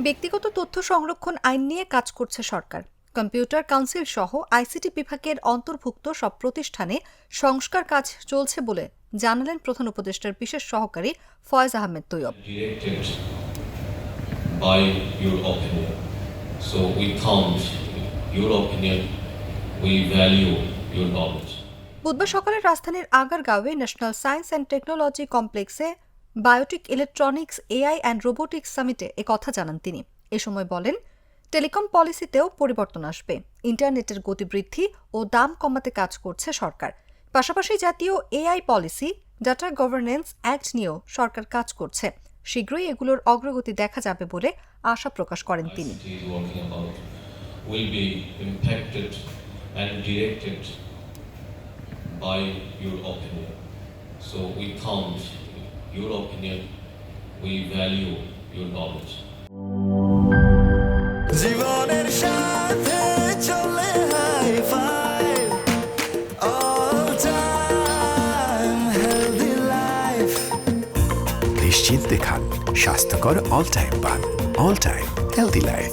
ব্যক্তিগত তথ্য সংরক্ষণ আইন নিয়ে কাজ করছে সরকার। কম্পিউটার কাউন্সিল সহ আইসিটি বিভাগের অন্তর্ভুক্ত সব প্রতিষ্ঠানে সংস্কার কাজ চলছে বলে জানালেন প্রধান উপদেষ্টার বিশেষ সহকারী ফয়েজ আহমেদ তৈয়ব। বুধবার সকালে রাজধানীর আগারগাঁওয়ে ন্যাশনাল সায়েন্স অ্যান্ড টেকনোলজি কমপ্লেক্সে biotic electronics AI and robotics সামিটে একথা জানান তিনি। এ সময় বলেন, টেলিকম পলিসিতেও পরিবর্তন আসবে। ইন্টারনেটের গতি বৃদ্ধি ও দাম কমাতে কাজ করছে সরকার। পাশাপাশি জাতীয় AI policy, data governance act নিয়েও সরকার কাজ করছে। শীঘ্রই এগুলোর অগ্রগতি দেখা যাবে বলে আশা প্রকাশ করেন তিনি। By your opinion. So we count your opinion, we value your knowledge. জীবনের সাথে চলে high five all time healthy life নিশ্চিন্তে খান, স্বাস্থ্যকর অল টাইম পান। All time healthy life.